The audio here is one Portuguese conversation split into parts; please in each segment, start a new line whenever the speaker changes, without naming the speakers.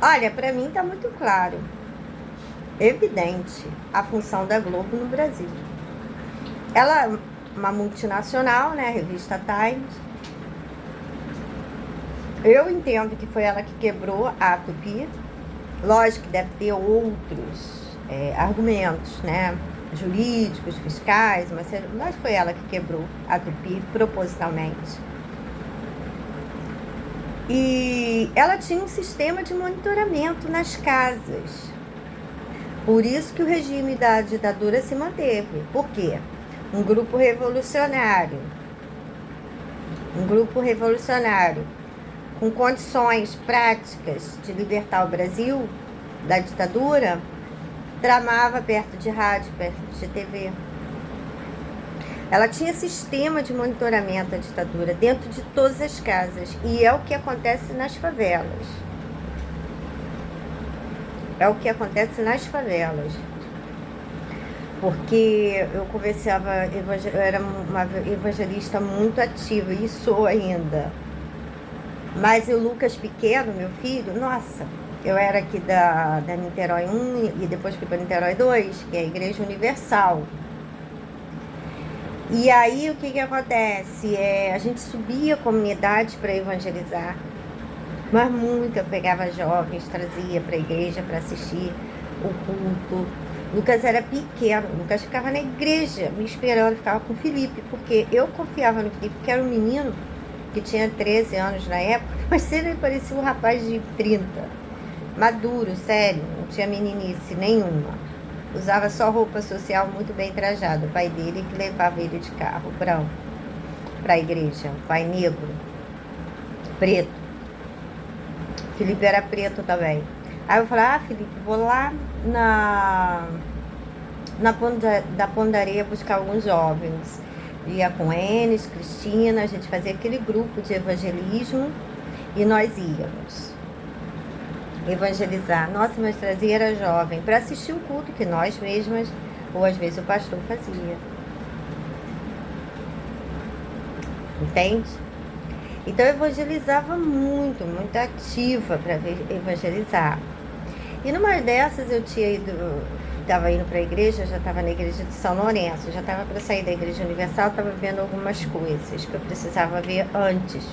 Olha, para mim está muito claro, evidente, a função da Globo no Brasil. Ela é uma multinacional, né? A revista Times. Eu entendo que foi ela que quebrou a Tupi. Lógico que deve ter outros argumentos, né? Jurídicos, fiscais, mas foi ela que quebrou a Tupi propositalmente. E ela tinha um sistema de monitoramento nas casas. Por isso que o regime da ditadura se manteve. Por quê? Um grupo revolucionário com condições práticas de libertar o Brasil da ditadura, tramava perto de rádio, perto de TV. Ela tinha sistema de monitoramento da ditadura dentro de todas as casas. E é o que acontece nas favelas. Porque eu eu era uma evangelista muito ativa, e sou ainda. Mas o Lucas pequeno, meu filho, nossa, eu era aqui da Niterói 1 e depois fui para Niterói 2, que é a Igreja Universal. E aí o que acontece? A gente subia a comunidade para evangelizar, mas eu pegava jovens, trazia para a igreja para assistir o culto. Lucas era pequeno, Lucas ficava na igreja me esperando, ficava com o Felipe, porque eu confiava no Felipe, que era um menino que tinha 13 anos na época, mas ele parecia um rapaz de 30, maduro, sério, não tinha meninice nenhuma. Usava só roupa social muito bem trajada. O pai dele que levava ele de carro branco para a igreja, o pai negro, preto. Felipe era preto também. Aí eu falei, Felipe, vou lá da Pondaria buscar alguns jovens. Ia com Enes, Cristina, a gente fazia aquele grupo de evangelismo e nós íamos evangelizar. Nossa, mas trazia era jovem para assistir o culto que nós mesmas, ou às vezes o pastor fazia. Entende? Então eu evangelizava muito, muito ativa para evangelizar. E numa dessas eu estava indo para a igreja, já estava na igreja de São Lourenço, já estava para sair da Igreja Universal, estava vendo algumas coisas que eu precisava ver antes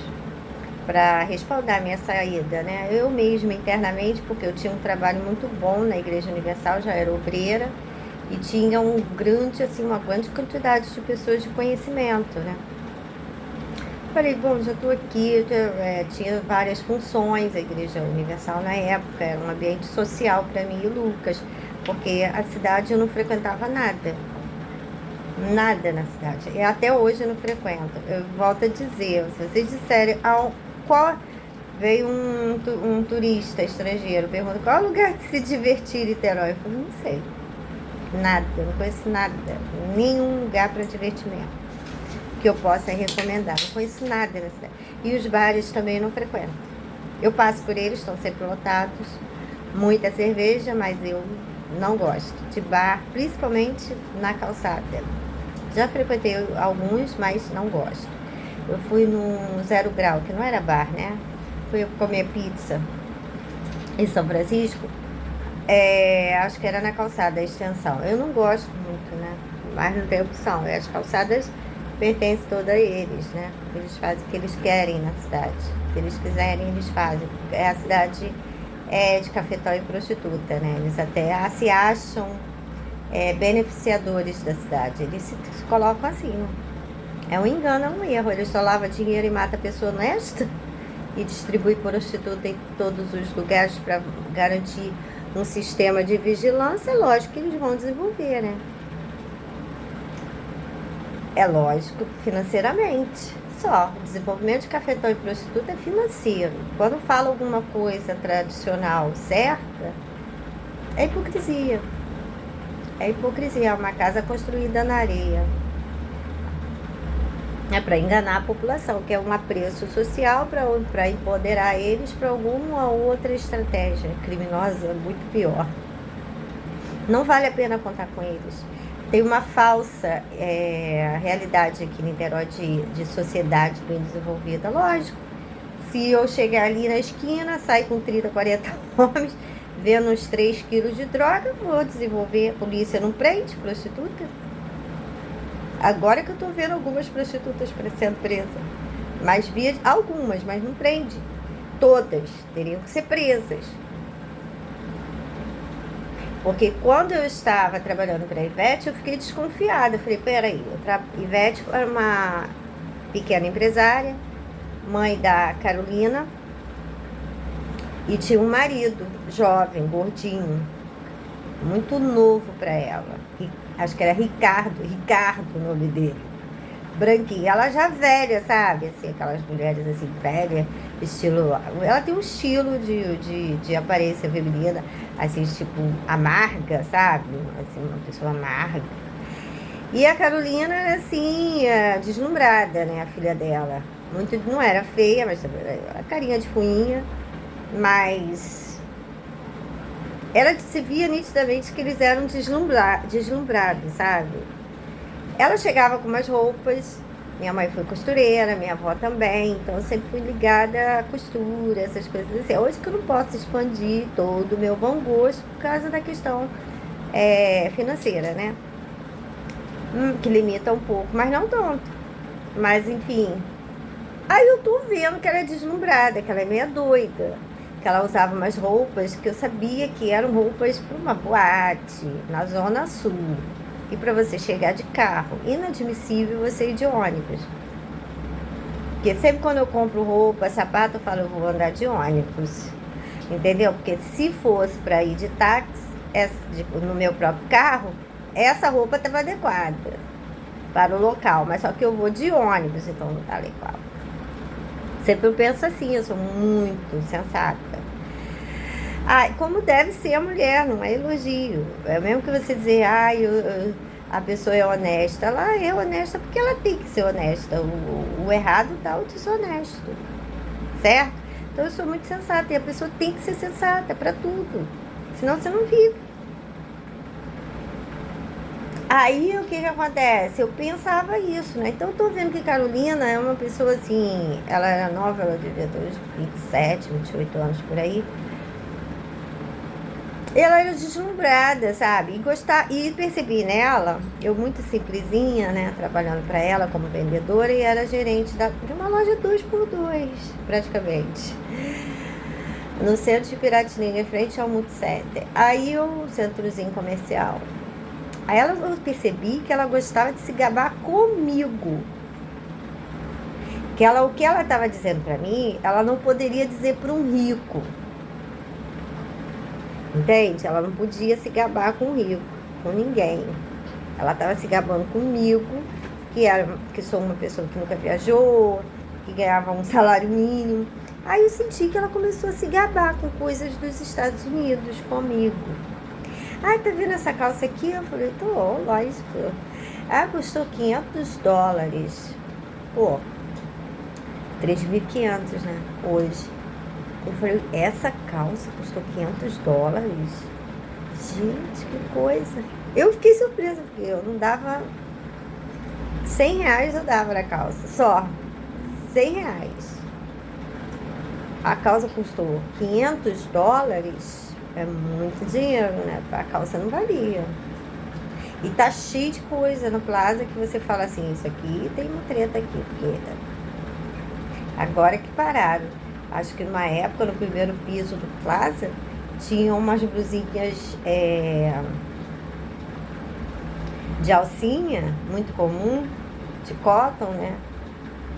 para respaldar minha saída, né? Eu mesma internamente, porque eu tinha um trabalho muito bom na Igreja Universal, já era obreira e tinha uma grande quantidade de pessoas de conhecimento, né? Falei, bom, já estou aqui, tinha várias funções, a Igreja Universal na época, era um ambiente social para mim e o Lucas, porque a cidade eu não frequentava nada na cidade, e até hoje eu não frequento. Eu volto a dizer, se vocês disserem veio um turista estrangeiro, pergunta qual é o lugar de se divertir em Niterói, eu falei, não sei, nada, eu não conheço nada, nenhum lugar para divertimento que eu possa recomendar, não conheço nada na cidade. E os bares também não frequento. Eu passo por eles, estão sempre lotados, muita cerveja, mas eu não gosto de bar, principalmente na calçada. Já frequentei alguns, mas não gosto. Eu fui no Zero Grau, que não era bar, né? Fui comer pizza em São Francisco, acho que era na calçada, a extensão. Eu não gosto muito, né? Mas não tem opção, as calçadas pertence toda a eles, né? Eles fazem o que eles querem na cidade. Se eles quiserem, eles fazem. A cidade é de cafetão e prostituta, né? Eles até se acham beneficiadores da cidade. Eles se colocam assim, né? É um engano, é um erro. Eles só lavam dinheiro e matam a pessoa honesta e distribui prostituta em todos os lugares para garantir um sistema de vigilância. É lógico que eles vão desenvolver, né? É lógico, financeiramente. Só. O desenvolvimento de cafetão e prostituta é financeiro. Quando fala alguma coisa tradicional certa, é hipocrisia. É hipocrisia. É uma casa construída na areia. É para enganar a população, que é um apreço social para empoderar eles para alguma outra estratégia criminosa muito pior. Não vale a pena contar com eles. Tem uma falsa realidade aqui em Niterói de sociedade bem desenvolvida. Lógico, Se eu chegar ali na esquina, sair com 30, 40 homens, vendo uns 3 quilos de droga, vou desenvolver. A polícia não prende prostituta. Agora que eu tô vendo algumas prostitutas sendo presas. Mas algumas, mas não prende. Todas teriam que ser presas. Porque quando eu estava trabalhando para a Ivete, eu fiquei desconfiada. Eu falei, peraí, Ivete foi uma pequena empresária, mãe da Carolina, e tinha um marido jovem, gordinho, muito novo para ela. Acho que era Ricardo o nome dele. Branquinha, ela já velha, sabe? Assim, aquelas mulheres assim, velha, estilo. Ela tem um estilo de aparência feminina, assim, tipo, amarga, sabe? Assim, uma pessoa amarga. E a Carolina era assim, deslumbrada, né? A filha dela. Muito, não era feia, mas a carinha de fuinha, mas ela se via nitidamente que eles eram deslumbrados, sabe? Ela chegava com umas roupas, minha mãe foi costureira, minha avó também, então eu sempre fui ligada à costura, essas coisas assim. Hoje que eu não posso expandir todo o meu bom gosto por causa da questão financeira, né? Que limita um pouco, mas não tanto. Mas enfim. Aí eu tô vendo que ela é deslumbrada, que ela é meio doida, que ela usava umas roupas que eu sabia que eram roupas para uma boate na Zona Sul. E para você chegar de carro, inadmissível você ir de ônibus. Porque sempre quando eu compro roupa, sapato, eu falo, eu vou andar de ônibus. Entendeu? Porque se fosse para ir de táxi, no meu próprio carro, essa roupa estava adequada para o local. Mas só que eu vou de ônibus, então não tá legal. Sempre eu penso assim, eu sou muito sensata. Como deve ser a mulher, não é elogio. É mesmo que você dizer, a pessoa é honesta. Ela é honesta porque ela tem que ser honesta. O errado tá o desonesto. Certo? Então eu sou muito sensata. E a pessoa tem que ser sensata para tudo. Senão você não vive. Aí o que acontece? Eu pensava isso, né? Então eu tô vendo que Carolina é uma pessoa assim, ela era nova, ela devia ter uns 27, 28 anos por aí. Ela era deslumbrada, sabe? E percebi nela, eu muito simplesinha, né? Trabalhando para ela como vendedora e era gerente de uma loja 2x2, praticamente. No centro de Piratininga, em frente ao Multicenter. Aí o centrozinho comercial. Aí eu percebi que ela gostava de se gabar comigo. O que ela estava dizendo para mim, ela não poderia dizer para um rico. Entende? Ela não podia se gabar com rico, com ninguém. Ela estava se gabando comigo, que sou uma pessoa que nunca viajou, que ganhava um salário mínimo. Aí eu senti que ela começou a se gabar com coisas dos Estados Unidos comigo. Tá vendo essa calça aqui? Eu falei, lógico. Custou $500. Pô, 3.500, né? Hoje. Eu falei, essa calça custou $500? Gente, que coisa. Eu fiquei surpresa, porque eu não dava... R$100 eu dava na calça, só. R$100. A calça custou $500, é muito dinheiro, né? A calça não valia. E tá cheio de coisa no Plaza que você fala assim, isso aqui tem uma treta aqui, porque agora que pararam. Acho que numa época, no primeiro piso do Plaza, tinham umas blusinhas de alcinha, muito comum, de cotton, né?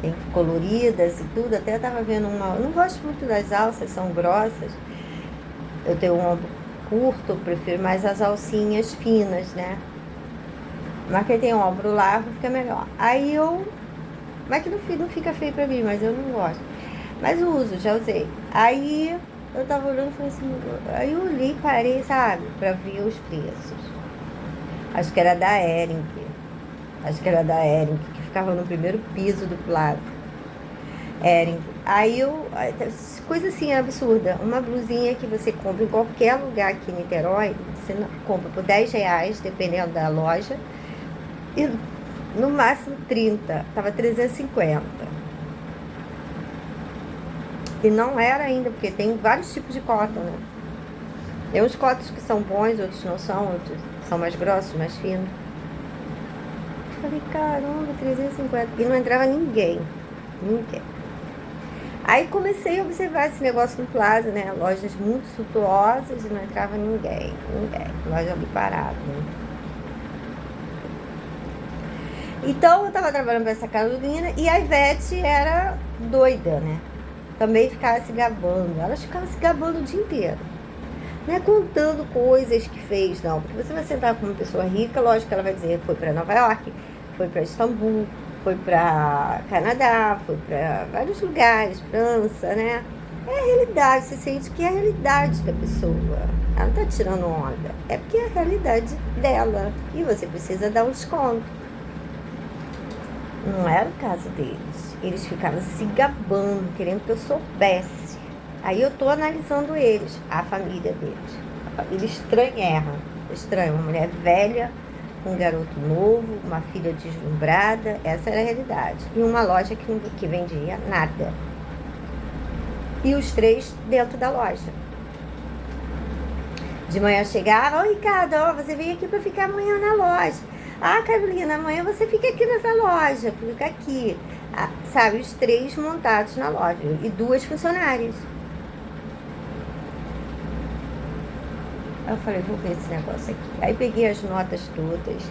Tem coloridas e tudo. Até eu tava vendo uma... Eu não gosto muito das alças, são grossas. Eu tenho um ombro curto, eu prefiro mais as alcinhas finas, né? Mas quem tem um ombro largo fica melhor. Aí eu... Mas que não fica feio pra mim, mas eu não gosto. Mas uso, já usei. Aí eu tava olhando e falei assim... Aí eu olhei e parei, sabe? Pra ver os preços. Acho que era da Ering. Que ficava no primeiro piso do Plaza. Ering. Aí coisa assim absurda. Uma blusinha que você compra em qualquer lugar aqui em Niterói, você compra por R$10, dependendo da loja. E no máximo 30. Tava 350. E não era ainda, porque tem vários tipos de cotton, né? Tem uns cottons que são bons, outros não são, outros são mais grossos, mais finos. Falei, caramba, 350. E não entrava ninguém. Ninguém. Aí comecei a observar esse negócio no Plaza, né? Lojas muito suntuosas e não entrava ninguém. Ninguém. Loja ali parada, né? Então eu tava trabalhando com essa Carolina e a Ivete era doida, né? Também ficava se gabando. Elas ficavam se gabando o dia inteiro. Não é contando coisas que fez, não. Porque você vai sentar com uma pessoa rica, lógico que ela vai dizer foi para Nova York, foi para Istambul, foi para Canadá, foi para vários lugares, França, né? É a realidade, você sente que é a realidade da pessoa. Ela não tá tirando onda. É porque é a realidade dela. E você precisa dar um desconto. Não era o caso deles. Eles ficavam se gabando, querendo que eu soubesse. Aí eu tô analisando eles, a família deles. A família estranha, estranha, uma mulher velha, um garoto novo, uma filha deslumbrada, essa era a realidade. E uma loja que vendia nada. E os três dentro da loja. De manhã chegava, ô Ricardo, ó, você veio aqui para ficar amanhã na loja. Ah, Carolina, amanhã você fica aqui nessa loja, fica aqui. Ah, sabe, os três montados na loja e duas funcionárias. Aí eu falei, vou ver esse negócio aqui. Aí peguei as notas todas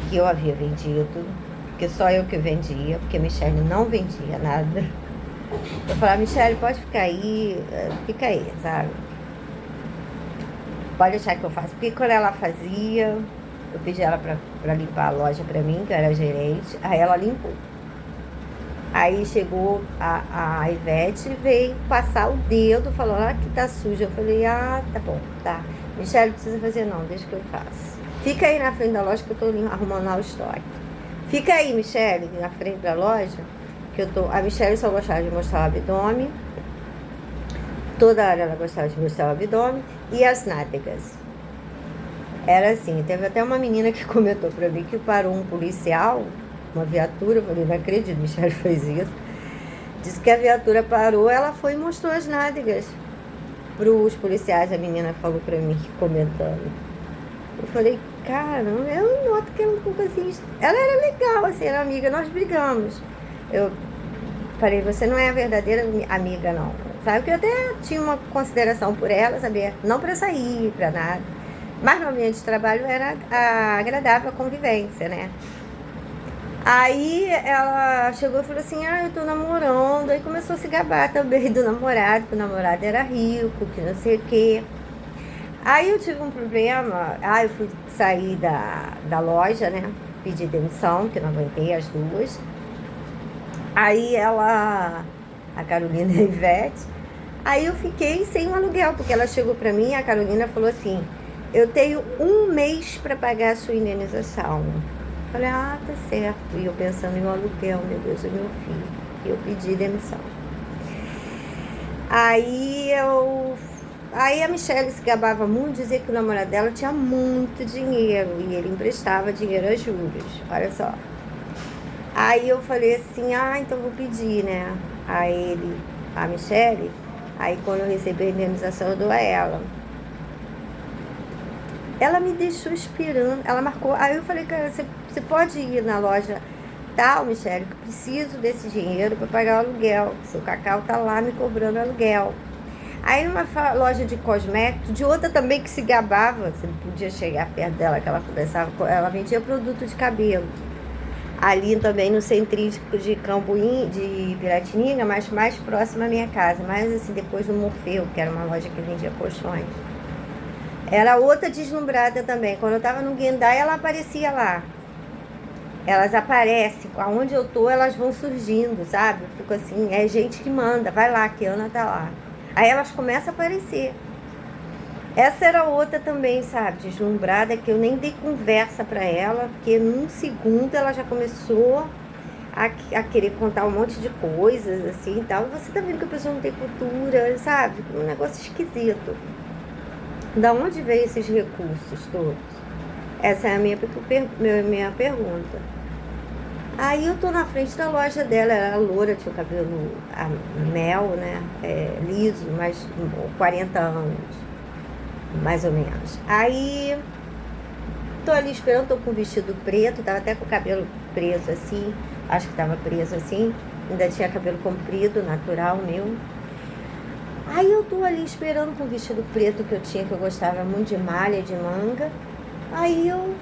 que eu havia vendido, porque só eu que vendia, porque a Michelle não vendia nada. Eu falei, Michelle, pode ficar aí, fica aí, sabe? Pode deixar que eu faço. Porque quando ela fazia, eu pedi ela pra limpar a loja pra mim, que eu era gerente, aí ela limpou. Aí chegou a Ivete, veio passar o dedo, falou, ah, que tá suja. Eu falei, ah, tá bom, tá. Michelle, não precisa fazer não, deixa que eu faço. Fica aí na frente da loja que eu tô arrumando lá o estoque. Fica aí, Michelle, na frente da loja, que eu tô... A Michelle só gostava de mostrar o abdômen. Toda hora ela gostava de mostrar o abdômen e as nádegas. Era assim, teve até uma menina que comentou pra mim que parou um policial, uma viatura, eu falei, não acredito, Michelle fez isso. Disse que a viatura parou, ela foi e mostrou as nádegas pros policiais, a menina falou pra mim, comentando. Eu falei, cara, eu noto que ela um pouco assim, ela era legal, assim, era amiga, nós brigamos. Eu falei, você não é a verdadeira amiga, não. Sabe que eu até tinha uma consideração por ela, sabia? Não pra sair, pra nada. Mas no ambiente de trabalho era agradável a convivência, né? Aí ela chegou e falou assim, ah, eu tô namorando. Aí começou a se gabar também do namorado, que o namorado era rico, que não sei o quê. Aí eu tive um problema, eu fui sair da loja, né? Pedi demissão, que não aguentei as duas. Aí a Carolina e a Ivete, aí eu fiquei sem um aluguel, porque ela chegou pra mim, a Carolina falou assim, eu tenho 1 mês para pagar a sua indenização. Falei, tá certo. E eu pensando em um aluguel, meu Deus, é meu filho. E eu pedi demissão. Aí a Michelle se gabava muito, dizia que o namorado dela tinha muito dinheiro e ele emprestava dinheiro a juros. Olha só. Aí eu falei assim, então vou pedir, né? A Michelle, aí quando eu receber a indenização eu dou a ela. Ela me deixou esperando, ela marcou, aí eu falei, cara, você pode ir na loja tal, Michelle, que eu preciso desse dinheiro para pagar o aluguel, seu Cacau tá lá me cobrando aluguel. Aí numa loja de cosméticos, de outra também que se gabava, você não podia chegar perto dela, que ela conversava, ela vendia produto de cabelo. Ali também no centrinho de Cambuim, de Piratininga, mas mais próximo à minha casa, mais assim, depois do Morfeu, que era uma loja que vendia colchões. Era outra deslumbrada também. Quando eu tava no Guindai, ela aparecia lá. Elas aparecem. Aonde eu tô, elas vão surgindo, sabe? Eu fico assim, é gente que manda. Vai lá, que Ana tá lá. Aí elas começam a aparecer. Essa era outra também, sabe? Deslumbrada, que eu nem dei conversa pra ela, porque num segundo ela já começou a querer contar um monte de coisas, assim, e tal. Você tá vendo que a pessoa não tem cultura, sabe? Um negócio esquisito. Da onde veio esses recursos todos? Essa é a minha pergunta. Aí eu tô na frente da loja dela, ela era loura, tinha o cabelo mel, né? Liso, mas 40 anos, mais ou menos. Aí tô ali esperando, tô com o vestido preto, tava até com o cabelo preso assim, acho que tava preso assim, ainda tinha cabelo comprido, natural meu. Aí eu tô ali esperando com o vestido preto que eu tinha, que eu gostava muito de malha, de manga. Aí eu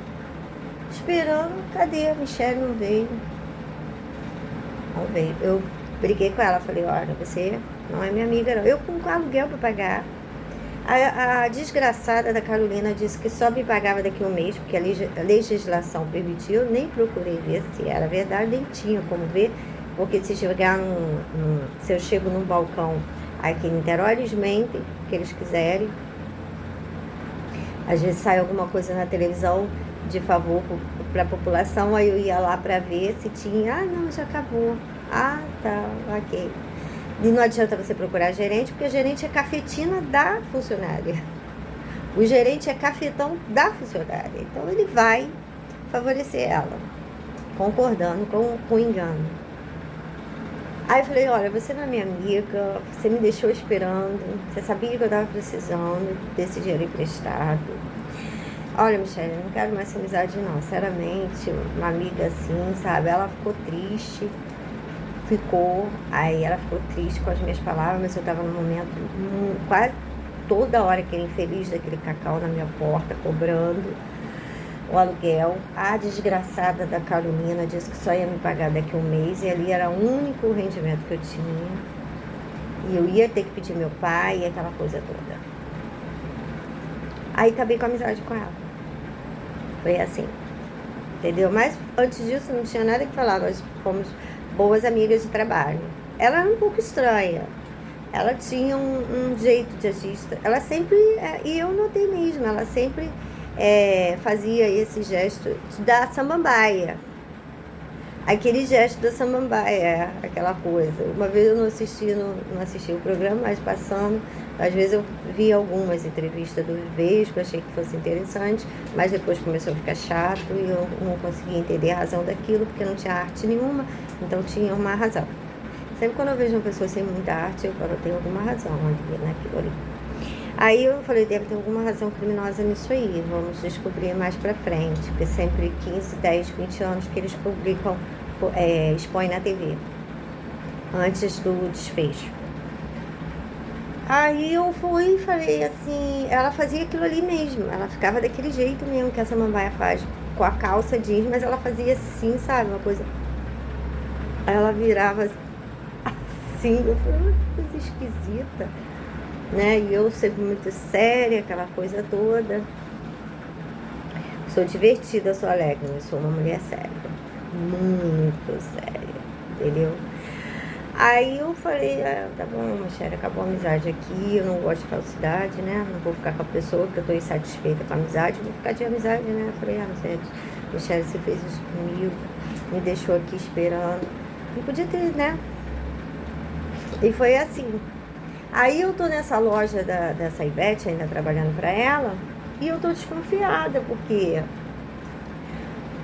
esperando, cadê? A Michelle não veio. Não veio. Eu briguei com ela, falei, olha, você não é minha amiga não. Eu com aluguel para pagar. A desgraçada da Carolina disse que só me pagava daqui a um mês, porque a legislação permitiu. Eu nem procurei ver se era verdade, nem tinha como ver, porque se se eu chego num balcão aqui em Niterói, eles mentem o que eles quiserem. Às vezes sai alguma coisa na televisão de favor para a população, aí eu ia lá para ver se tinha. Ah, não, já acabou. Ah, tá, ok. E não adianta você procurar gerente, porque o gerente é cafetina da funcionária. O gerente é cafetão da funcionária. Então ele vai favorecer ela, concordando com o engano. Aí eu falei, olha, você não é minha amiga, você me deixou esperando, você sabia que eu estava precisando desse dinheiro emprestado. Olha, Michelle, eu não quero mais essa amizade não, sinceramente, uma amiga assim, sabe? Ela ficou triste, aí ela ficou triste com as minhas palavras, mas eu estava num momento quase toda hora aquele infeliz daquele cacau na minha porta, cobrando o aluguel. A desgraçada da Carolina disse que só ia me pagar daqui a um mês, e ali era o único rendimento que eu tinha. E eu ia ter que pedir meu pai e aquela coisa toda. Aí acabei com a amizade com ela. Foi assim, entendeu? Mas antes disso não tinha nada que falar, nós fomos boas amigas de trabalho. Ela era um pouco estranha, ela tinha um jeito de agir, ela sempre, e eu notei mesmo, ela sempre fazia esse gesto da samambaia, aquele gesto da samambaia, aquela coisa. Uma vez eu não assisti o programa, mas passando, às vezes eu vi algumas entrevistas do Vesgo, achei que fosse interessante, mas depois começou a ficar chato e eu não conseguia entender a razão daquilo, porque não tinha arte nenhuma, então tinha uma razão. Sempre quando eu vejo uma pessoa sem muita arte, eu falo, tem alguma razão ali, naquilo ali. Aí eu falei, deve ter alguma razão criminosa nisso aí, vamos descobrir mais pra frente, porque sempre 15, 10, 20 anos que eles publicam, expõem na TV, antes do desfecho. Aí eu fui e falei assim, ela fazia aquilo ali mesmo, ela ficava daquele jeito mesmo que essa mambaia faz, com a calça jeans, mas ela fazia assim, sabe, uma coisa. Aí ela virava assim, eu falei, que coisa esquisita, né? E eu sempre muito séria, aquela coisa toda. Sou divertida, sou alegre, eu sou uma mulher séria, muito séria, entendeu? Aí eu falei, tá bom, Michelle, acabou a amizade aqui, eu não gosto de falsidade, né? Não vou ficar com a pessoa que eu tô insatisfeita com a amizade, vou ficar de amizade, né? Eu falei, Michelle, você fez isso comigo, me deixou aqui esperando. Não podia ter, né? E foi assim. Aí eu tô nessa loja dessa Ivete, ainda trabalhando pra ela, e eu tô desconfiada, porque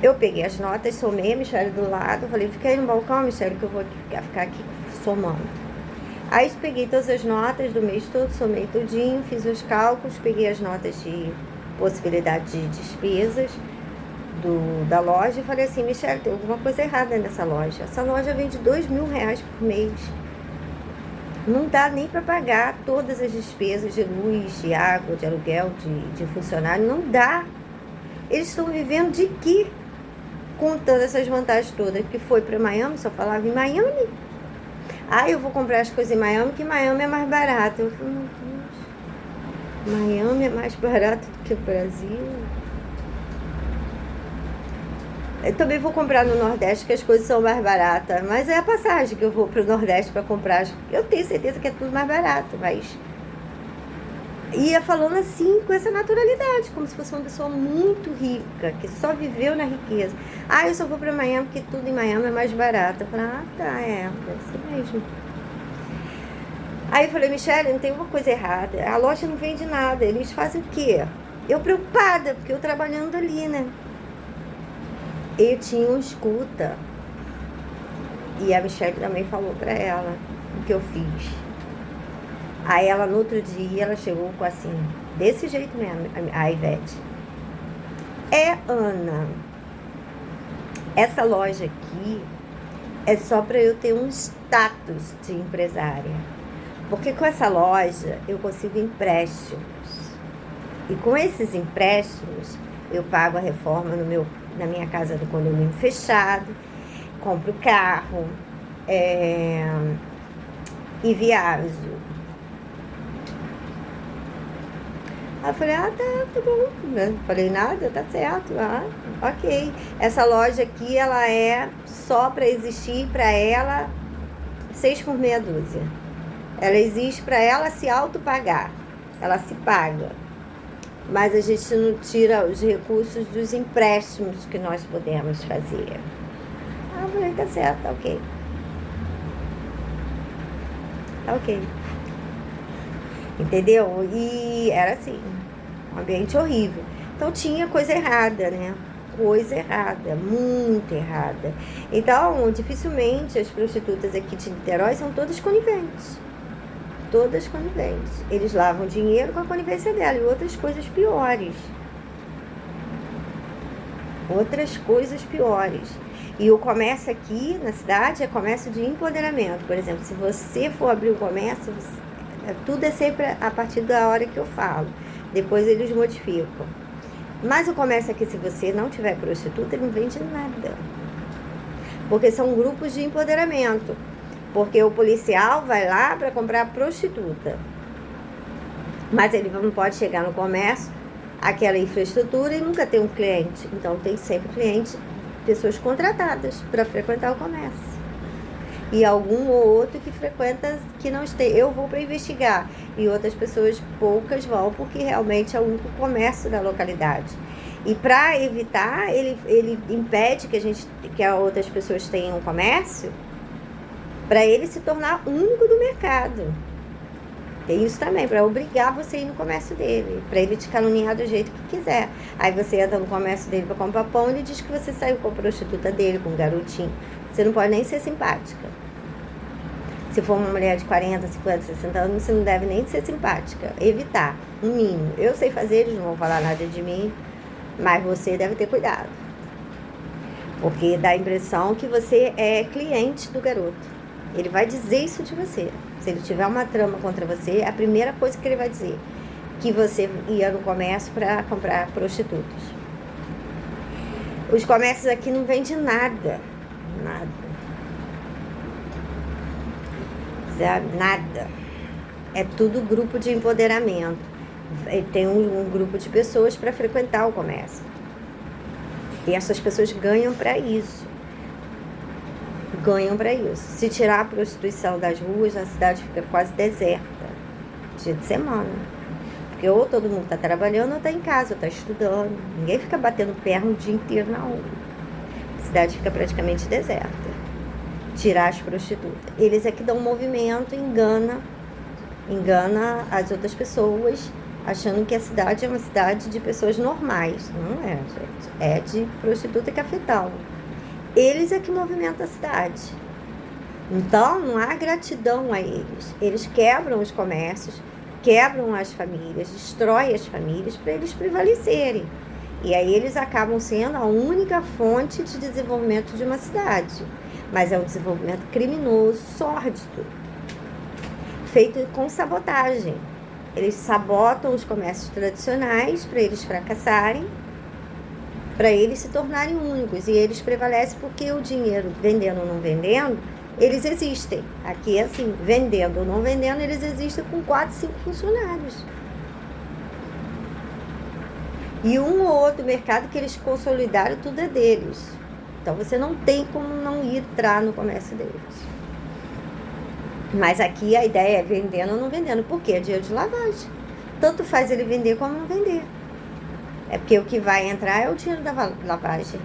eu peguei as notas, somei a Michelle do lado, falei, fica aí no balcão, Michelle, que eu vou ficar aqui somando. Aí peguei todas as notas do mês todo, somei tudinho, fiz os cálculos, peguei as notas de possibilidade de despesas da loja e falei assim, Michelle, tem alguma coisa errada nessa loja. Essa loja vende R$2.000 por mês. Não dá nem para pagar todas as despesas de luz, de água, de aluguel, de funcionário, não dá. Eles estão vivendo de quê? Contando essas vantagens todas, que foi para Miami, só falava em Miami. Eu vou comprar as coisas em Miami, que Miami é mais barato. Eu falei, meu Deus, Miami é mais barato do que o Brasil. Eu também vou comprar no Nordeste, que as coisas são mais baratas. Mas é a passagem que eu vou para o Nordeste para comprar. Eu tenho certeza que é tudo mais barato, mas ia falando assim, com essa naturalidade, como se fosse uma pessoa muito rica, que só viveu na riqueza. Eu só vou para Miami, porque tudo em Miami é mais barato. Eu falei, tá, deve ser mesmo. Aí eu falei, Michelle, não tem uma coisa errada, a loja não vende nada, eles fazem o quê? Eu preocupada, porque eu trabalhando ali, né? Eu tinha um escuta, E a Michelle também falou pra ela o que eu fiz. Aí ela, no outro dia, ela chegou com assim, desse jeito mesmo, a Ivete. Ana, essa loja aqui é só para eu ter um status de empresária. Porque com essa loja eu consigo empréstimos. E com esses empréstimos eu pago a reforma na minha casa do condomínio fechado, compro carro e viajo. Aí eu falei, tá bom. Não falei nada, tá certo. Ok. Essa loja aqui, ela é só para existir para ela 6 por meia dúzia. Ela existe para ela se autopagar. Ela se paga. Mas a gente não tira os recursos dos empréstimos que nós podemos fazer. Aí eu falei, tá certo, tá ok. Tá ok. Entendeu? E era assim, um ambiente horrível. Então tinha coisa errada, né? Coisa errada, muito errada. Então, dificilmente as prostitutas aqui de Niterói são todas coniventes. Todas coniventes. Eles lavam dinheiro com a conivência dela e outras coisas piores. Outras coisas piores. E o comércio aqui na cidade é comércio de empoderamento. Por exemplo, se você for abrir um comércio, tudo é sempre a partir da hora que eu falo. Depois eles modificam. Mas o comércio aqui, se você não tiver prostituta, ele não vende nada. Porque são grupos de empoderamento. Porque o policial vai lá para comprar prostituta. Mas ele não pode chegar no comércio, aquela infraestrutura, e nunca ter um cliente. Então tem sempre cliente, pessoas contratadas para frequentar o comércio. E algum ou outro que frequenta, que não esteja. Eu vou para investigar. E outras pessoas, poucas, vão, porque realmente é o único comércio da localidade. E para evitar, ele impede que outras pessoas tenham comércio, para ele se tornar único do mercado. Tem isso também, para obrigar você a ir no comércio dele, para ele te caluniar do jeito que quiser. Aí você entra no comércio dele para comprar pão, ele diz que você saiu com a prostituta dele, com um garotinho. Você não pode nem ser simpática. Se for uma mulher de 40, 50, 60 anos, você não deve nem ser simpática. Evitar, um mínimo. Eu sei fazer, eles não vão falar nada de mim, mas você deve ter cuidado. Porque dá a impressão que você é cliente do garoto. Ele vai dizer isso de você. Se ele tiver uma trama contra você, a primeira coisa que ele vai dizer, que você ia no comércio para comprar prostitutos. Os comércios aqui não vendem nada. Nada. É tudo grupo de empoderamento. Tem um grupo de pessoas para frequentar o comércio. E essas pessoas ganham para isso. Se tirar a prostituição das ruas, a cidade fica quase deserta. Dia de semana. Porque ou todo mundo está trabalhando ou está em casa, ou está estudando. Ninguém fica batendo perna o dia inteiro na rua. A cidade fica praticamente deserta. Tirar as prostitutas. Eles é que dão um movimento, engana as outras pessoas, achando que a cidade é uma cidade de pessoas normais. Não é, gente. É de prostituta e cafetão. Eles é que movimentam a cidade. Então, não há gratidão a eles. Eles quebram os comércios, quebram as famílias, destroem as famílias para eles prevalecerem. E aí eles acabam sendo a única fonte de desenvolvimento de uma cidade. Mas é um desenvolvimento criminoso, sórdido, feito com sabotagem. Eles sabotam os comércios tradicionais para eles fracassarem, para eles se tornarem únicos. E eles prevalecem porque o dinheiro, vendendo ou não vendendo, eles existem. Aqui é assim, vendendo ou não vendendo, eles existem com 4, 5 funcionários. E um ou outro mercado que eles consolidaram, tudo é deles. Então você não tem como não entrar no comércio deles. Mas aqui a ideia é vendendo ou não vendendo. Por quê? É dinheiro de lavagem. Tanto faz ele vender como não vender. É porque o que vai entrar é o dinheiro da lavagem.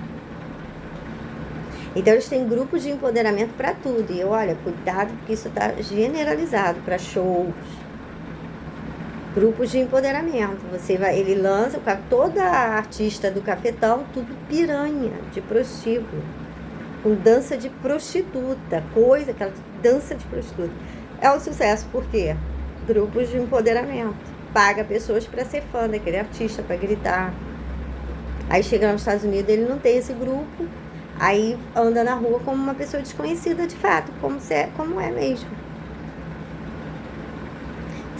Então eles têm grupos de empoderamento para tudo. E olha, cuidado, porque isso está generalizado para shows. Grupos de empoderamento. Ele lança, toda artista do cafetão, tudo piranha, de prostíbulo. com dança de prostituta, coisa, aquela dança de prostituta. É um sucesso, por quê? Grupos de empoderamento. Paga pessoas para ser fã daquele artista, para gritar. Aí chega nos Estados Unidos, ele não tem esse grupo, aí anda na rua como uma pessoa desconhecida de fato, como é mesmo.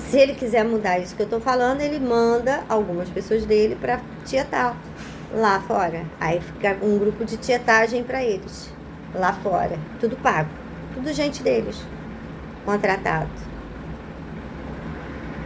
Se ele quiser mudar isso que eu tô falando, ele manda algumas pessoas dele para tietar lá fora. Aí fica um grupo de tietagem para eles, lá fora. Tudo pago. Tudo gente deles, contratado.